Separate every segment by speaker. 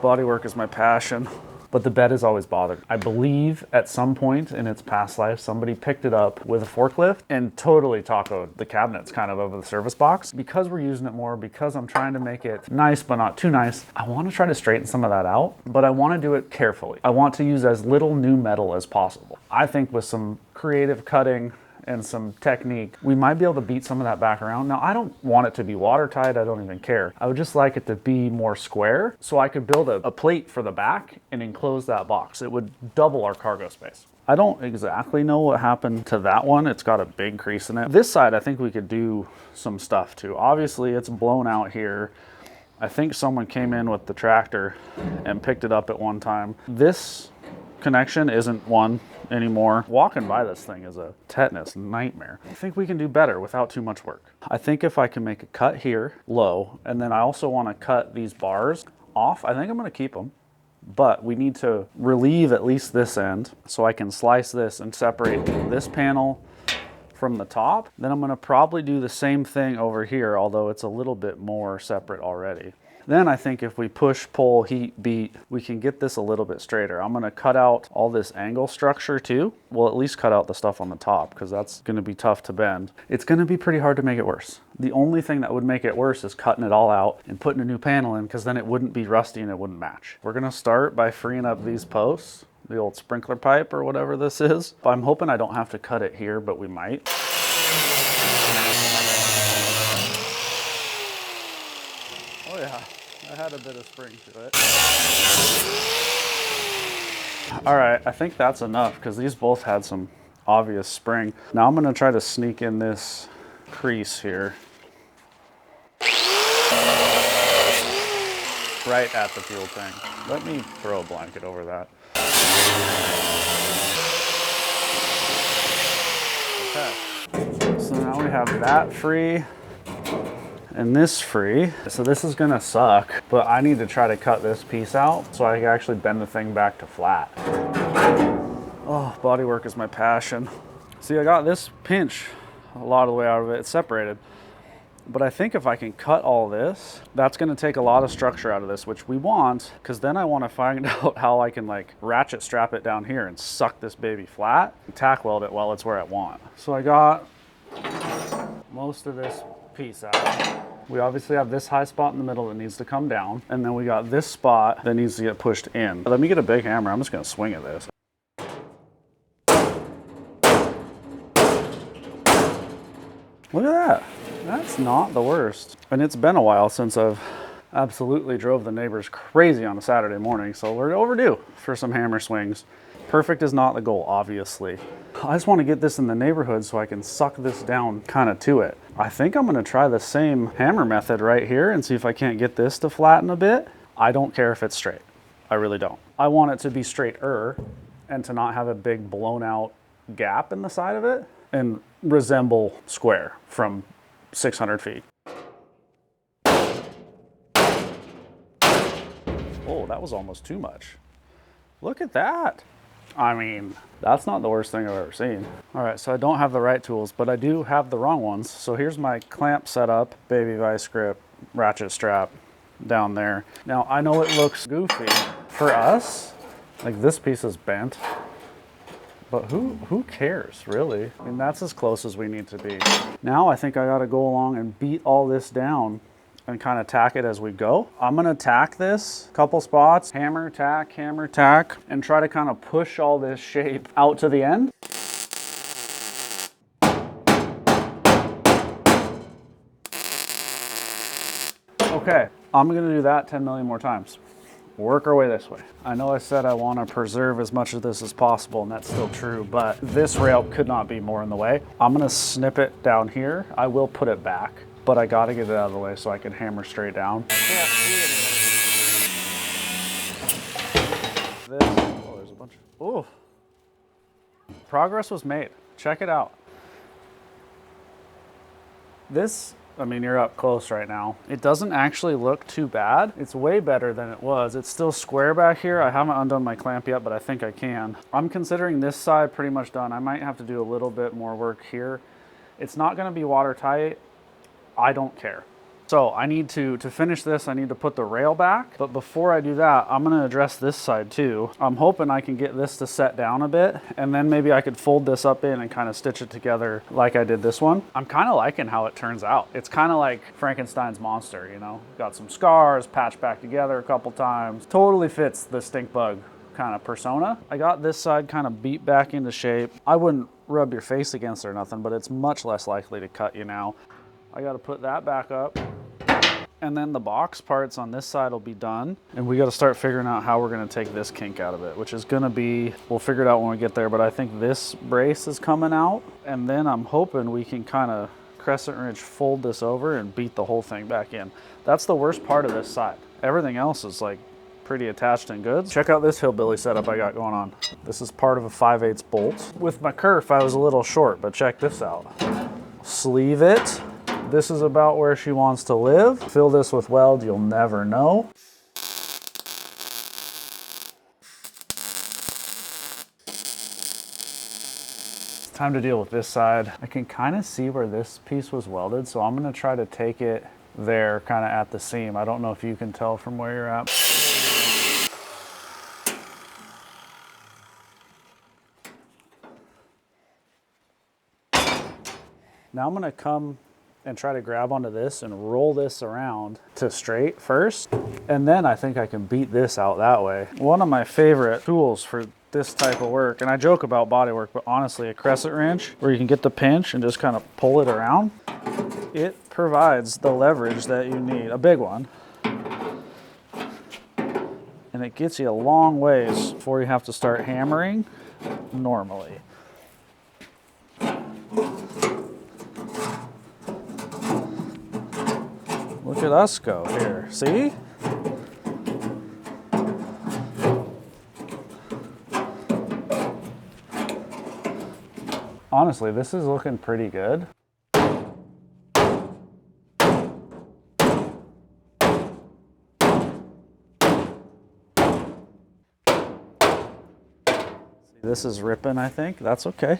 Speaker 1: Bodywork is my passion. But the bed has always bothered. I believe at some point in its past life, somebody picked it up with a forklift and totally tacoed the cabinets kind of over the service box. Because we're using it more, because I'm trying to make it nice but not too nice, I want to try to straighten some of that out, but I want to do it carefully. I want to use as little new metal as possible. I think with some creative cutting and some technique, we might be able to beat some of that back around. Now, I don't want it to be watertight, I don't even care. I would just like it to be more square so I could build a plate for the back and enclose that box. It would double our cargo space. I don't exactly know what happened to that one. It's got a big crease in it. This side, I think we could do some stuff too. Obviously, it's blown out here. I think someone came in with the tractor and picked it up at one time. This connection isn't one anymore. Walking by this thing is a tetanus nightmare. I think we can do better without too much work. I think if I can make a cut here low, and then I also want to cut these bars off, I think I'm going to keep them. But we need to relieve at least this end so I can slice this and separate this panel from the top. Then I'm going to probably do the same thing over here, although it's a little bit more separate already. Then I think if we push, pull, heat, beat, we can get this a little bit straighter. I'm gonna cut out all this angle structure too. We'll at least cut out the stuff on the top because that's gonna be tough to bend. It's gonna be pretty hard to make it worse. The only thing that would make it worse is cutting it all out and putting a new panel in, because then it wouldn't be rusty and it wouldn't match. We're gonna start by freeing up these posts, the old sprinkler pipe or whatever this is. I'm hoping I don't have to cut it here, but we might. Oh yeah. I had a bit of spring to it. All right, I think that's enough because these both had some obvious spring. Now I'm gonna try to sneak in this crease here. Right at the fuel tank. Let me throw a blanket over that. Okay, so now we have that free and this free. So this is gonna suck, but I need to try to cut this piece out so I can actually bend the thing back to flat. Oh, bodywork is my passion. See, I got this pinch a lot of the way out of it. It's separated. But I think if I can cut all this, that's gonna take a lot of structure out of this, which we want, because then I wanna find out how I can like ratchet strap it down here and suck this baby flat and tack weld it while it's where I want. So I got most of this piece out. We obviously have this high spot in the middle that needs to come down, and then we got this spot that needs to get pushed in. Let me get a big hammer. I'm just gonna swing at this. Look at that. That's not the worst. And it's been a while since I've absolutely drove the neighbors crazy on a Saturday morning, so we're overdue for some hammer swings. Perfect is not the goal, obviously. I just want to get this in the neighborhood so I can suck this down kind of to it. I think I'm going to try the same hammer method right here and see if I can't get this to flatten a bit. I don't care if it's straight. I really don't. I want it to be straighter and to not have a big blown out gap in the side of it and resemble square from 600 feet. Oh, that was almost too much. Look at that. I mean, that's not the worst thing I've ever seen. All right, so I don't have the right tools, but I do have the wrong ones. So here's my clamp setup, baby vice grip, ratchet strap down there. Now, I know it looks goofy. For us, like this piece is bent, but who cares, really? I mean, that's as close as we need to be. Now I think I gotta go along and beat all this down and kind of tack it as we go. I'm gonna tack this couple spots, hammer, tack, and try to kind of push all this shape out to the end. Okay, I'm gonna do that 10 million more times. Work our way this way. I know I said I want to preserve as much of this as possible, and that's still true, but this rail could not be more in the way. I'm gonna snip it down here. I will put it back, but I gotta get it out of the way so I can hammer straight down. This, oh, there's a bunch. Oh, progress was made. Check it out. This, I mean, you're up close right now. It doesn't actually look too bad. It's way better than it was. It's still square back here. I haven't undone my clamp yet, but I think I can. I'm considering this side pretty much done. I might have to do a little bit more work here. It's not gonna be watertight. I don't care. So I need to finish this, I need to put the rail back. But before I do that, I'm gonna address this side too. I'm hoping I can get this to set down a bit, and then maybe I could fold this up in and kind of stitch it together like I did this one. I'm kind of liking how it turns out. It's kind of like Frankenstein's monster, you know? Got some scars, patched back together a couple times. Totally fits the stink bug kind of persona. I got this side kind of beat back into shape. I wouldn't rub your face against it or nothing, but it's much less likely to cut you now. I got to put that back up. And then the box parts on this side will be done. And we got to start figuring out how we're going to take this kink out of it, which is going to be, we'll figure it out when we get there, but I think this brace is coming out. And then I'm hoping we can kind of crescent wrench fold this over and beat the whole thing back in. That's the worst part of this side. Everything else is like pretty attached and good. Check out this hillbilly setup I got going on. This is part of a 5/8 bolt. With my kerf, I was a little short, but check this out. Sleeve it. This is about where she wants to live. Fill this with weld, you'll never know. It's time to deal with this side. I can kind of see where this piece was welded, so I'm gonna try to take it there, kind of at the seam. I don't know if you can tell from where you're at. Now I'm gonna come and try to grab onto this and roll this around to straight first. And then I think I can beat this out that way. One of my favorite tools for this type of work, and I joke about body work, but honestly, a crescent wrench where you can get the pinch and just kind of pull it around. It provides the leverage that you need, a big one. And it gets you a long ways before you have to start hammering normally. Look at us go here, see? Honestly, this is looking pretty good. This is ripping, I think. That's okay.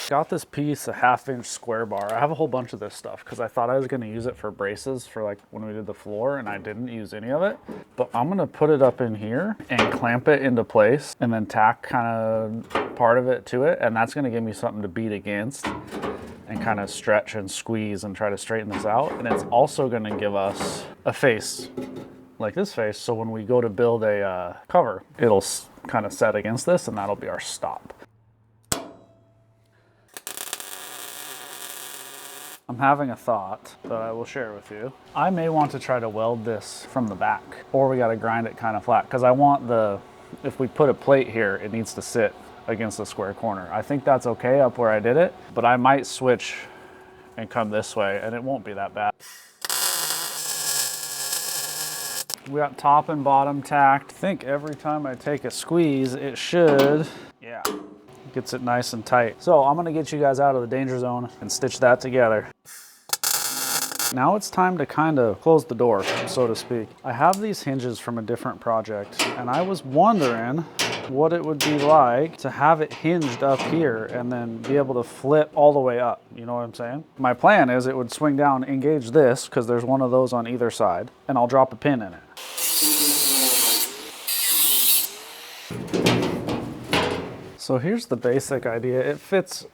Speaker 1: Got this piece, a 1/2-inch square bar. I have a whole bunch of this stuff because I thought I was going to use it for braces for like when we did the floor, and I didn't use any of it. But I'm going to put it up in here and clamp it into place and then tack kind of part of it to it. And that's going to give me something to beat against and kind of stretch and squeeze and try to straighten this out. And it's also going to give us a face like this face. So when we go to build a cover, it'll kind of set against this, and that'll be our stop. I'm having a thought that I will share with you. I may want to try to weld this from the back, or we got to grind it kind of flat, because I want if we put a plate here, it needs to sit against the square corner. I think that's okay up where I did it, but I might switch and come this way, and it won't be that bad. We got top and bottom tacked. I think every time I take a squeeze, it should, yeah, gets it nice and tight. So I'm gonna get you guys out of the danger zone and stitch that together. Now it's time to kind of close the door, so to speak. I have these hinges from a different project, and I was wondering what it would be like to have it hinged up here and then be able to flip all the way up. You know what I'm saying? My plan is it would swing down, engage this, because there's one of those on either side, and I'll drop a pin in it. So here's the basic idea. It fits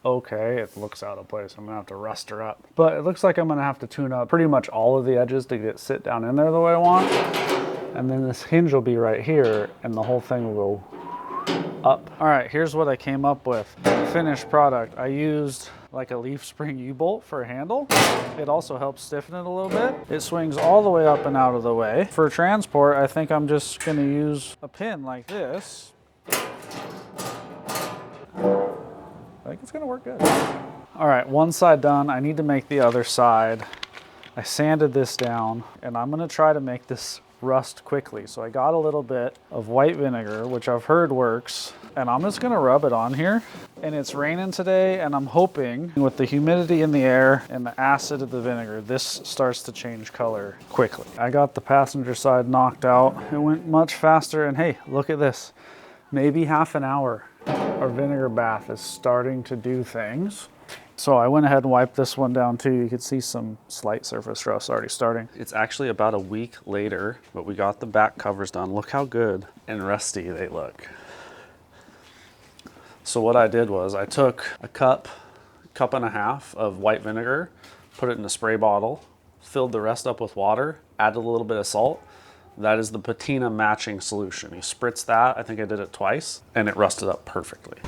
Speaker 1: okay. It looks out of place. I'm gonna have to rust her up. But it looks like I'm gonna have to tune up pretty much all of the edges to get it sit down in there the way I want. And then this hinge will be right here, and the whole thing will go up. All right, here's what I came up with. Finished product. I used like a leaf spring U-bolt for a handle. It also helps stiffen it a little bit. It swings all the way up and out of the way. For transport, I think I'm just gonna use a pin like this. I think it's gonna work good. All right, one side done. I need to make the other side. I sanded this down, and I'm gonna try to make this rust quickly. So I got a little bit of white vinegar, which I've heard works, and I'm just gonna rub it on here. And it's raining today, and I'm hoping with the humidity in the air and the acid of the vinegar, this starts to change color quickly. I got the passenger side knocked out. It went much faster, and hey, look at this. Maybe half an hour. Our vinegar bath is starting to do things. So I went ahead and wiped this one down too. You could see some slight surface rust already starting. It's actually about a week later, but we got the back covers done. Look how good and rusty they look. So what I did was I took a cup and a half of white vinegar, put it in a spray bottle, filled the rest up with water, added a little bit of salt. That is the Patina matching solution. You spritz that, I think I did it twice, and it rusted up perfectly.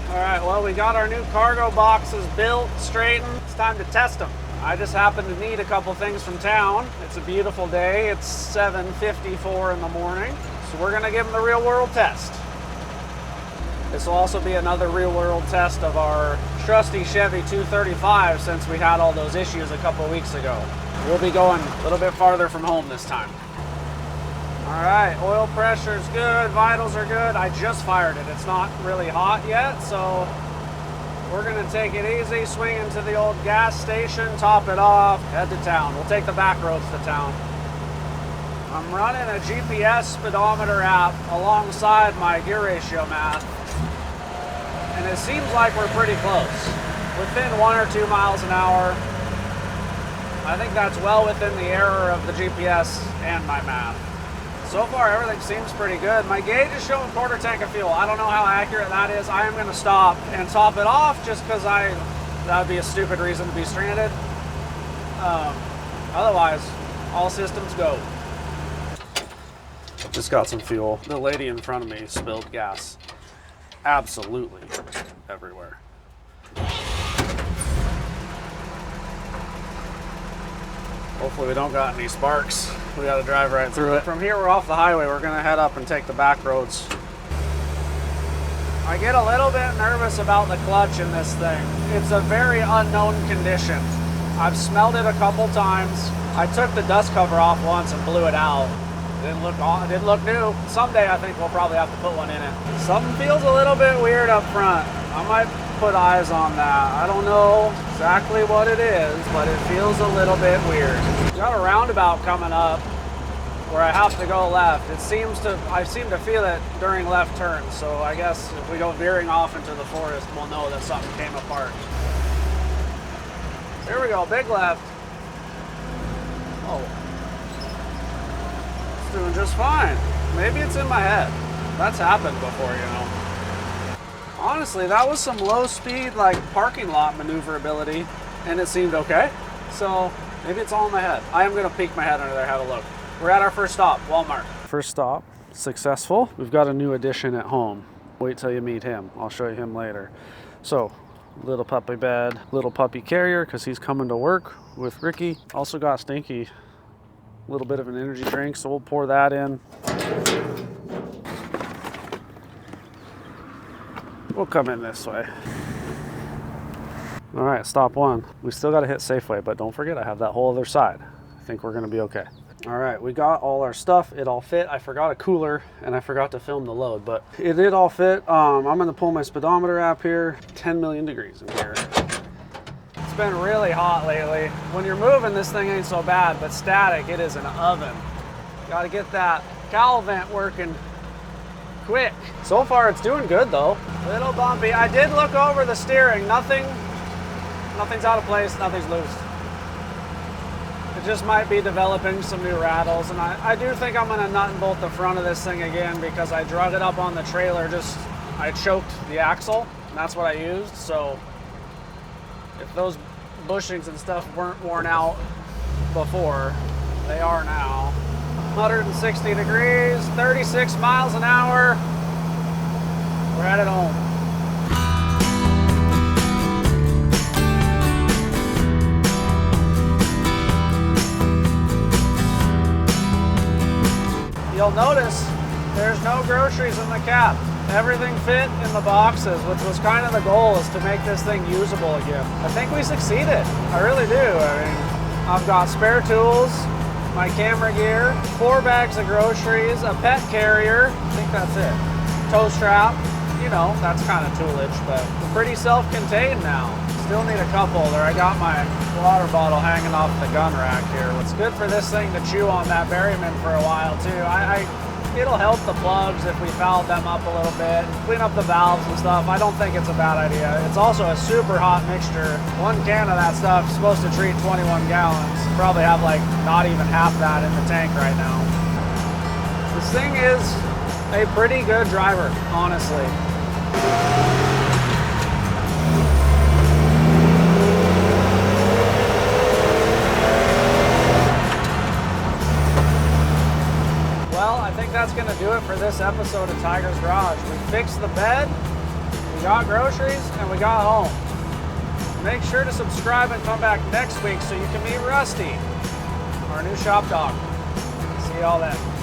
Speaker 1: All right, well, we got our new cargo boxes built, straightened. It's time to test them. I just happen to need a couple things from town. It's a beautiful day. It's 7:54 in the morning. So we're gonna give them the real world test. This will also be another real world test of our trusty Chevy 235 since we had all those issues a couple weeks ago. We'll be going a little bit farther from home this time. All right, oil pressure's good, vitals are good. I just fired it. It's not really hot yet, so we're gonna take it easy, swing into the old gas station, top it off, head to town. We'll take the back roads to town. I'm running a GPS speedometer app alongside my gear ratio math, and it seems like we're pretty close. Within 1 or 2 miles an hour. I think that's well within the error of the GPS and my math. So far, everything seems pretty good. My gauge is showing quarter tank of fuel. I don't know how accurate that is. I am going to stop and top it off just because that would be a stupid reason to be stranded. Otherwise, all systems go. Just got some fuel. The lady in front of me spilled gas absolutely everywhere. Hopefully we don't got any sparks. We got to drive right through it. From here, we're off the highway. We're going to head up and take the back roads. I get a little bit nervous about the clutch in this thing. It's a very unknown condition. I've smelled it a couple times. I took the dust cover off once and blew it out. Didn't look new. Someday I think we'll probably have to put one in it. Something feels a little bit weird up front. I might put eyes on that. I don't know exactly what it is, but it feels a little bit weird. Got a roundabout coming up where I have to go left. I seem to feel it during left turns, so I guess if we go veering off into the forest, we'll know that something came apart. Here we go, big left. Oh. It's doing just fine. Maybe it's in my head. That's happened before, you know. Honestly, that was some low speed, like parking lot maneuverability, and it seemed okay. So maybe it's all in my head. I am gonna peek my head under there, have a look. We're at our first stop, Walmart. First stop, successful. We've got a new addition at home. Wait till you meet him. I'll show you him later. So, little puppy bed, little puppy carrier, because he's coming to work with Ricky. Also got Stinky, a little bit of an energy drink, so we'll pour that in. We'll come in this way. All right, stop one. We still got to hit Safeway, but don't forget I have that whole other side. I think we're gonna be okay. All right, we got all our stuff. It all fit. I forgot a cooler and I forgot to film the load, but it did all fit. I'm gonna pull my speedometer app here. 10 million degrees in here. It's been really hot lately. When you're moving, this thing ain't so bad, but static, it is an oven. Got to get that cowl vent working quick. So far, it's doing good though. Little bumpy. I did look over the steering. Nothing's out of place. Nothing's loose. It just might be developing some new rattles, and I do think I'm gonna nut and bolt the front of this thing again because I drug it up on the trailer. I choked the axle, and that's what I used. So if those bushings and stuff weren't worn out before, they are now. 160 degrees, 36 miles an hour. We're headed home. You'll notice there's no groceries in the cab. Everything fit in the boxes, which was kind of the goal, is to make this thing usable again. I think we succeeded. I really do. I mean, I've got spare tools, my camera gear, 4 bags of groceries, a pet carrier, I think that's it. Tow strap, you know, that's kind of toolage, but pretty self-contained now. Still need a couple there. I got my water bottle hanging off the gun rack here. What's good for this thing to chew on that Berryman for a while too.
Speaker 2: it'll help the plugs if we fouled them up a little bit, clean up the valves and stuff. I don't think it's a bad idea. It's also a super hot mixture. 1 can of that stuff is supposed to treat 21 gallons. Probably have like not even half that in the tank right now. This thing is a pretty good driver, honestly. Well, I think that's going to do it for this episode of Tiger's Garage. We fixed the bed, we got groceries, and we got home. Make sure to subscribe and come back next week so you can meet Rusty, our new shop dog. See y'all then.